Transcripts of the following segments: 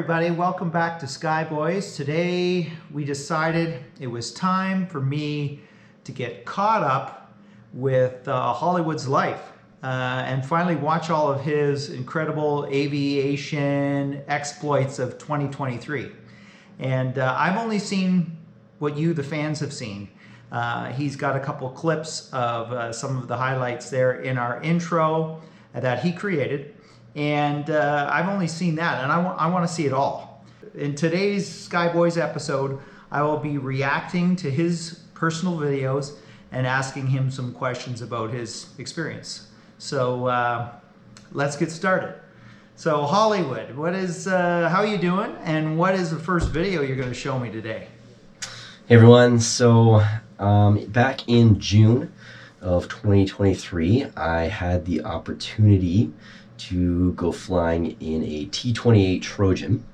everybody, welcome back to Sky Boys. Today we decided it was time for me to get caught up with Hollywood's life and finally watch all of his incredible aviation exploits of 2023. And I've only seen what you, the fans, have seen. He's got a couple clips of some of the highlights there in our intro that he created. And I've only seen that, and I want to see it all. In today's Sky Boys episode, I will be reacting to his personal videos and asking him some questions about his experience. So let's get started. So Hollywood, how are you doing? And what is the first video you're going to show me today? Hey everyone, so back in June of 2023, I had the opportunity to go flying in a T-28 Trojan.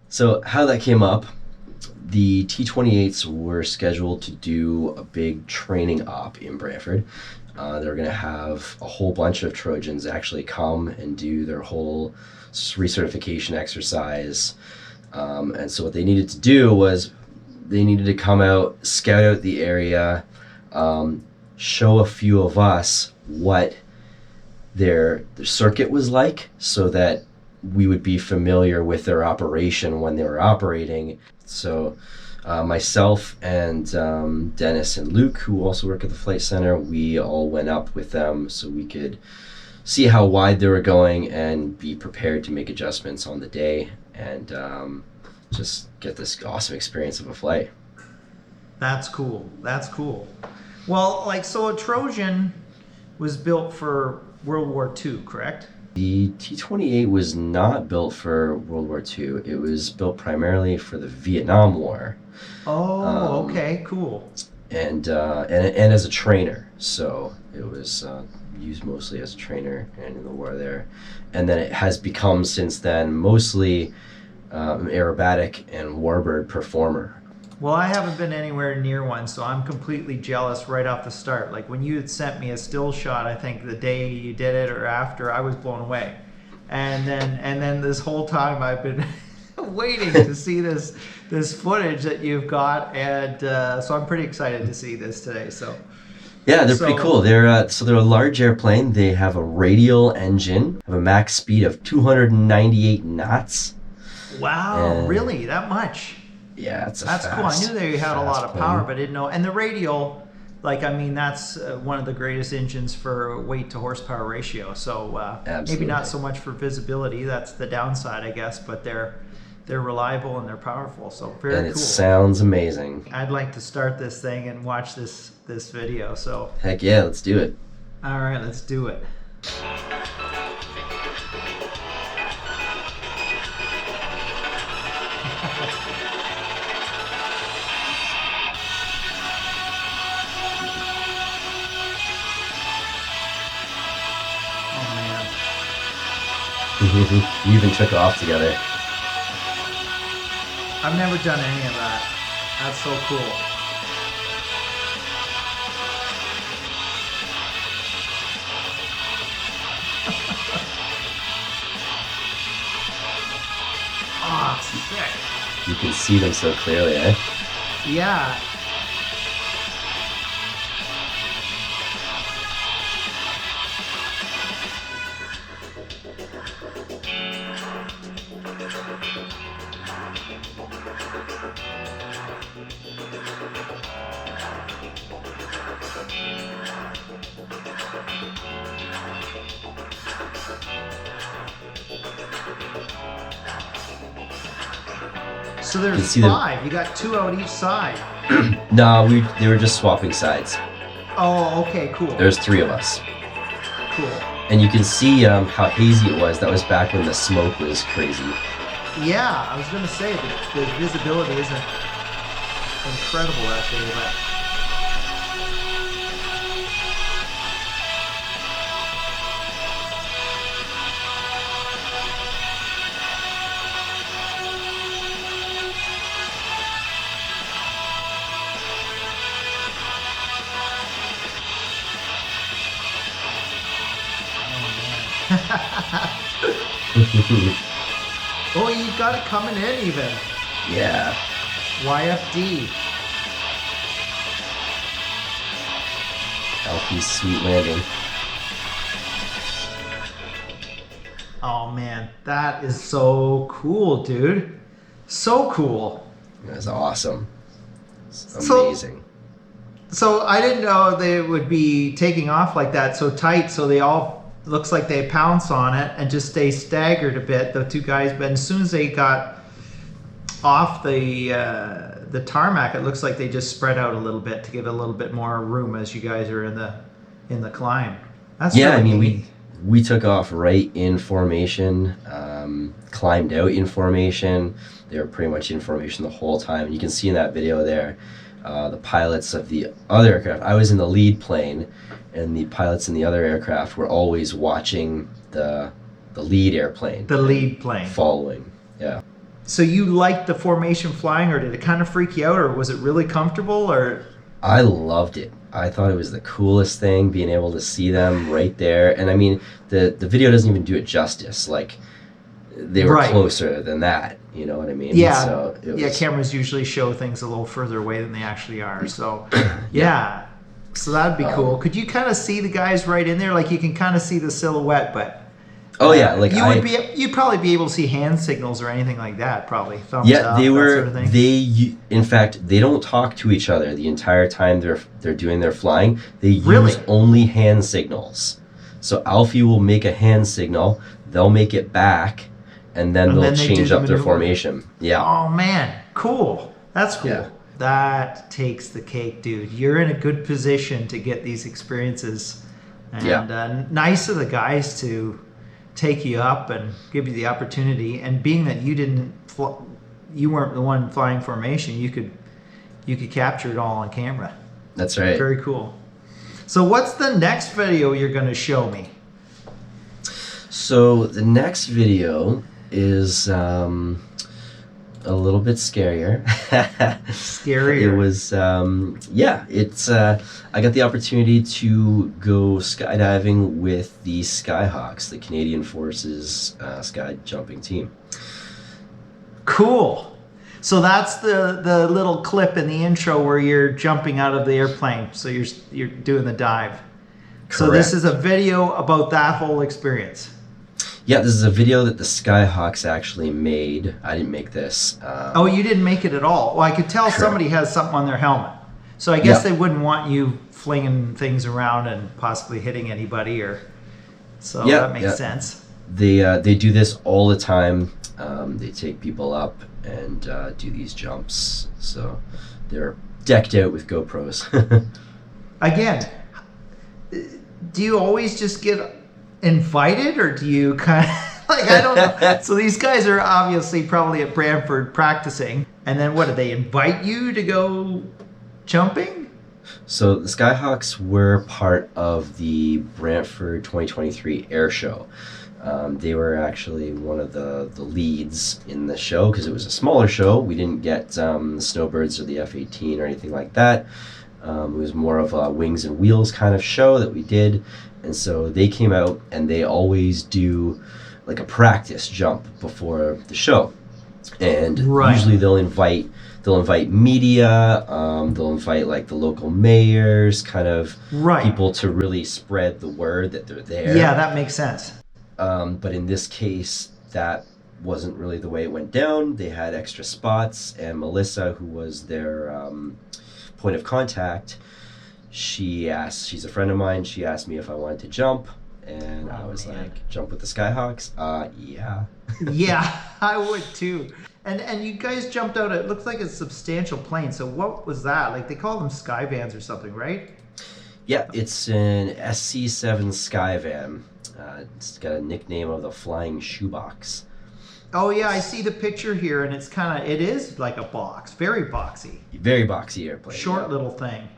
So how that came up, the T-28s were scheduled to do a big training op in Brantford. They're going to have a whole bunch of Trojans actually come and do their whole recertification exercise. And so what they needed to do was they needed to come out, scout out the area, show a few of us what their circuit was like so that we would be familiar with their operation when they were operating. So myself and Dennis and Luke, who also work at the flight center, we all went up with them so we could see how wide they were going and be prepared to make adjustments on the day and just get this awesome experience of a flight. That's cool. That's cool. Well, so a Trojan was built for World War II, correct? The T-28 was not built for World War II. It was built primarily for the Vietnam War. Oh, okay, cool. And as a trainer. So it was used mostly as a trainer and in the war there. And then it has become since then mostly an aerobatic and warbird performer. Well, I haven't been anywhere near one, so I'm completely jealous right off the start. Like when you had sent me a still shot, I think the day you did it or after, I was blown away. And then this whole time I've been waiting to see this footage that you've got, and so I'm pretty excited to see this today. So yeah, they're pretty cool. They're a large airplane. They have a radial engine, have a max speed of 298 knots. Wow, really? That much? Yeah, that's cool. I knew they had a lot of power, but I didn't know. And the radial, that's one of the greatest engines for weight to horsepower ratio. So maybe not so much for visibility. That's the downside, I guess. But they're reliable and they're powerful. So very cool. And it sounds amazing. I'd like to start this thing and watch this video. So heck yeah, let's do it. All right, let's do it. We even took off together. I've never done any of that. That's so cool. Oh, it's sick. You can see them so clearly, eh? Yeah. So there's five. You got two out each side. No, they were just swapping sides. Oh, okay, cool. There's three of us. Cool. And you can see how hazy it was. That was back when the smoke was crazy. Yeah, I was gonna say that the visibility isn't incredible that day, but. Oh, you got it coming in even. Yeah. YFD. Alfie's sweet landing. Oh man, that is so cool, dude. So cool. That's awesome. It's amazing. So I didn't know they would be taking off like that so tight, so they all looks like they pounce on it and just stay staggered a bit, the two guys, but as soon as they got off the tarmac, it looks like they just spread out a little bit to give it a little bit more room as you guys are in the climb. That's Yeah, really I mean, neat. we took off right in formation, climbed out in formation. They were pretty much in formation the whole time. And you can see in that video there, the pilots of the other aircraft. I was in the lead plane, and the pilots in the other aircraft were always watching the lead airplane. The lead plane. Following, yeah. So you liked the formation flying, or did it kind of freak you out, or was it really comfortable, or? I loved it. I thought it was the coolest thing, being able to see them right there. And I mean, the video doesn't even do it justice. Like, they were Right. closer than that. You know what I mean? Yeah. So it Yeah, was, cameras usually show things a little further away than they actually are. So, yeah. So that'd be cool. Could you kind of see the guys right in there? Like, you can kind of see the silhouette, but oh yeah, like you'd probably be able to see hand signals or anything like that. Probably thumbs yeah, up, they that were. sort of thing. In fact, they don't talk to each other the entire time they're doing their flying. They use Really? only hand signals. So Alfie will make a hand signal. They'll make it back, and then And they'll then they do change the up their maneuver. formation. Yeah. Oh man, cool. That's cool. Yeah. That takes the cake, dude. You're in a good position to get these experiences, and nice of the guys to take you up and give you the opportunity. And being that you weren't the one flying formation, you could capture it all on camera. That's right. Very cool. So what's the next video you're going to show me? So the next video is a little bit scarier. Scarier. It was I got the opportunity to go skydiving with the Skyhawks, the Canadian Forces sky jumping team. Cool. So that's the little clip in the intro where you're jumping out of the airplane. So you're doing the dive. So this is a video about that whole experience. Yeah, this is a video that the Skyhawks actually made. I didn't make this. Oh, you didn't make it at all. Well, I could tell somebody has something on their helmet. So I guess they wouldn't want you flinging things around and possibly hitting anybody, or so that makes sense. They do this all the time. They take people up and do these jumps. So they're decked out with GoPros. Again, do you always just get invited, or do you kind of like, I don't know. So these guys are obviously probably at Brantford practicing, and then what, do they invite you to go jumping? So the Skyhawks were part of the Brantford 2023 air show. They were actually one of the leads in the show because it was a smaller show. We didn't get the Snowbirds or the F-18 or anything like that. It was more of a wings and wheels kind of show that we did. And so they came out, and they always do like a practice jump before the show. And usually they'll invite media, they'll invite like the local mayors, kind of people to really spread the word that they're there. Yeah, that makes sense. But in this case, that wasn't really the way it went down. They had extra spots, and Melissa, who was their point of contact, she's a friend of mine, she asked me if I wanted to jump, and I was like, jump with the Skyhawks? Yeah. Yeah, I would too. And you guys jumped out, it looks like a substantial plane, so what was that? Like, they call them Skyvans or something, right? Yeah, it's an SC-7 Skyvan. It's got a nickname of the Flying Shoebox. Oh yeah, I see the picture here, and it is like a box, very boxy. Very boxy airplane. Short little thing.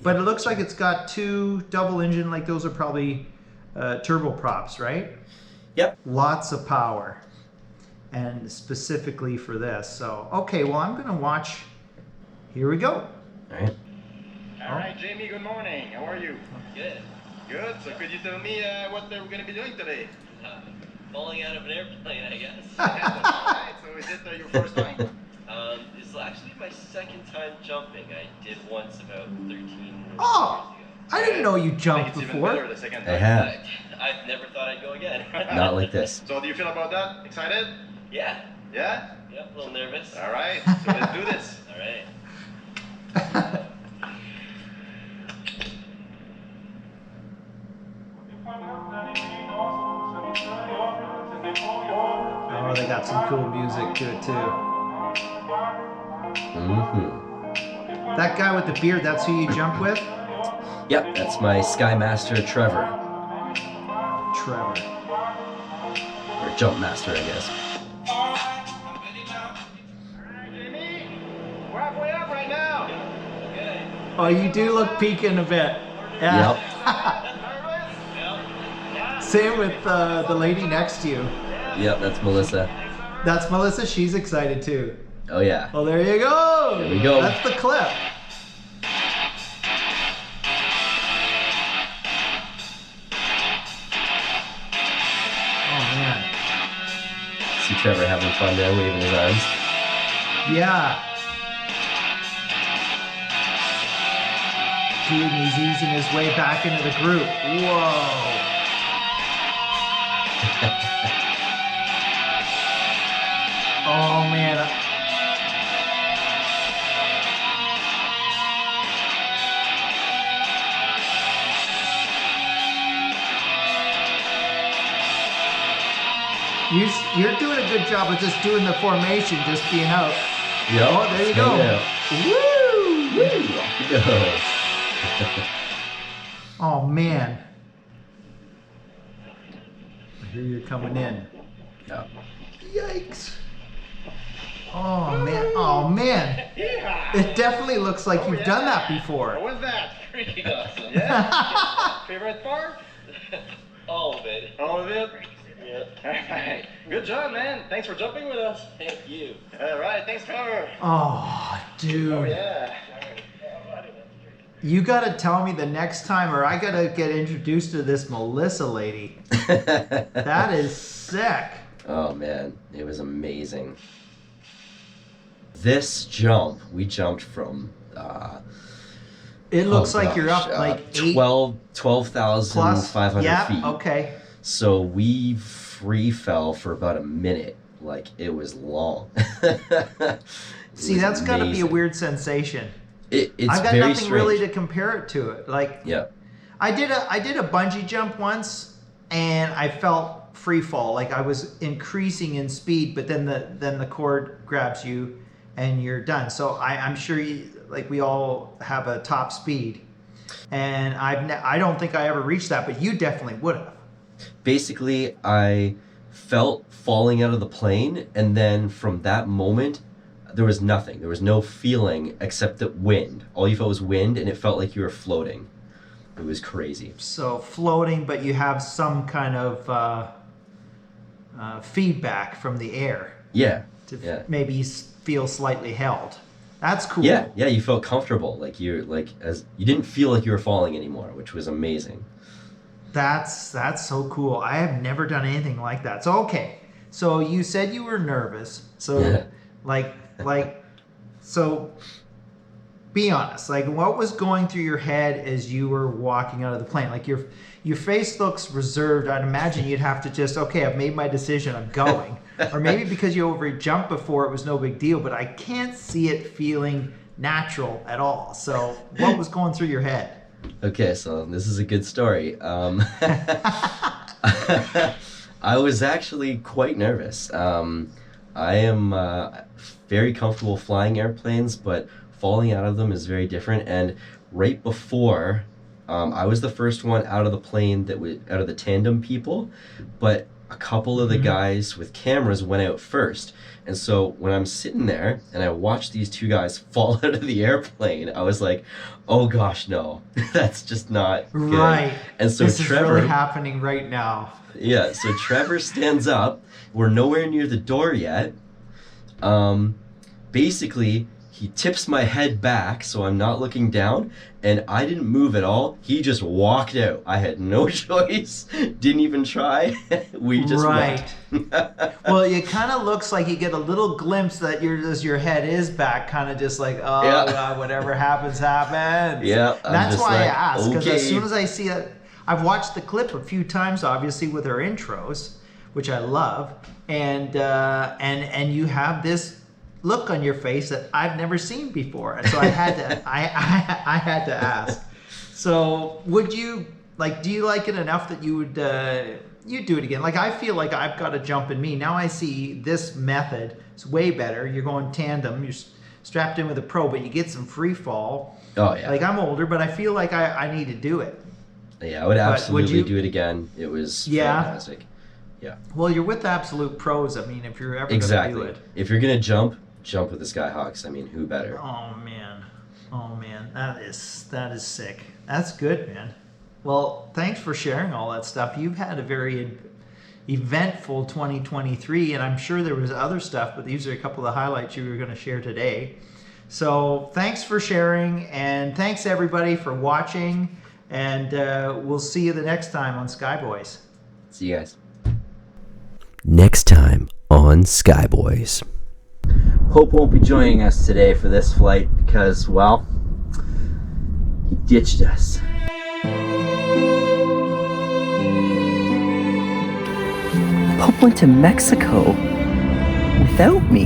But it looks like it's got two double engine, like those are probably turboprops, right? Yep. Lots of power. And specifically for this. So, okay, well, I'm going to watch. Here we go. All right. All right, Jamie, good morning. How are you? Good. Good. So could you tell me what we're going to be doing today? falling out of an airplane, I guess. Alright, so is it your first time? It's actually my second time jumping. I did once about 13 years ago. I didn't know you I think jumped it's even better before. the second I time. have. I've never thought I'd go again. Not like this. So do you feel about that? Excited? Yeah. Yeah? Yep, a little nervous. Alright, so let's do this. Alright. Oh, they got some cool music to it too. Mm-hmm. That guy with the beard, that's who you jump with? Yep, that's my Sky Master Trevor. Trevor. Or Jump Master, I guess. Alright, Jamie, we're halfway up right now. Okay. Oh, you do look peeking a bit. Yeah. Nervous? Yeah. Same with the lady next to you. Yep, that's Melissa. That's Melissa. She's excited too. Oh yeah. Oh, there you go. There we go. That's the clip. Oh man. See Trevor having fun there, waving his arms. Yeah. Dude, and he's easing his way back into the group. Whoa. Oh man. You're doing a good job of just doing the formation, just being out. Yep. Oh, there you go. Woo! Woo! Off we go. Oh man. I hear you're coming in. Yep. Yikes. Oh man. Oh man. Yeehaw! It definitely looks like Oh, you've yeah. done that What before. was that? Pretty awesome. Yeah? Favorite part? All of it. All of it? Yep. Alright. Good job, man. Thanks for jumping with us. Thank you. Alright, thanks, Trevor. Oh, dude. Oh, yeah. You gotta tell me the next time, or I gotta get introduced to this Melissa lady. That is sick. Oh man, it was amazing. This jump, we jumped from It looks like you're up like 12,500 yeah, feet. okay. So we free fell for about a minute. Like, it was long. See, that's got to be a weird sensation. It's I've got very nothing strange. really to compare it to it. Like, Yeah. I did a bungee jump once, and I felt free fall. Like I was increasing in speed, but then the cord grabs you, and you're done. So I'm sure we all have a top speed, and I don't think I ever reached that, but you definitely would have. Basically, I felt falling out of the plane, and then from that moment, there was nothing. There was no feeling except the wind. All you felt was wind, and it felt like you were floating. It was crazy. So floating, but you have some kind of feedback from the air Yeah. to Yeah. maybe feel slightly held. That's cool. Yeah, you felt comfortable. Like you didn't feel like you were falling anymore, which was amazing. That's so cool. I have never done anything like that. So okay. So you said you were nervous. So Yeah. so be honest. Like what was going through your head as you were walking out of the plane? Like your face looks reserved. I'd imagine you'd have to just, okay, I've made my decision, I'm going. Or maybe because you over jumped before, it was no big deal, but I can't see it feeling natural at all. So what was going through your head? Okay, so this is a good story. I was actually quite nervous. I am very comfortable flying airplanes, but falling out of them is very different. And right before, I was the first one out of the plane out of the tandem people, but a couple of the guys with cameras went out first. And so when I'm sitting there and I watch these two guys fall out of the airplane, I was like, oh gosh, no, that's just not good. Right. And so this Trevor, is really happening right now. yeah, so Trevor stands up. We're nowhere near the door yet. Basically, He tips my head back so I'm not looking down, and I didn't move at all. He just walked out. I had no choice. Didn't even try. We just went. Well, it kind of looks like you get a little glimpse that your head is back, kind of just like, oh, God, whatever happens, happens. Yeah. That's why like, I asked, because okay. as soon as I see it, I've watched the clip a few times, obviously, with her intros, which I love, and you have this look on your face that I've never seen before, and so I had to I had to ask. So would you do you like it enough that you would you do it again? Like, I feel like I've got a jump in me now. I see this method. It's way better. You're going tandem. You're strapped in with a pro, but you get some free fall. Oh yeah. Like, I'm older, but I feel like I need to do it. Yeah, I would absolutely do it again. It was fantastic. Yeah. Well, you're with Absolute Pros. I mean, if you're ever going to do it. If you're gonna jump with the Skyhawks. I mean, who better? Oh man, that is sick. That's good, man. Well, thanks for sharing all that stuff. You've had a very eventful 2023, and I'm sure there was other stuff, but these are a couple of the highlights you were going to share today. So thanks for sharing, and thanks everybody for watching, and we'll see you the next time on Skyboys. See you guys. Next time on Skyboys. Hope won't be joining us today for this flight because, well, he ditched us. Hope went to Mexico without me.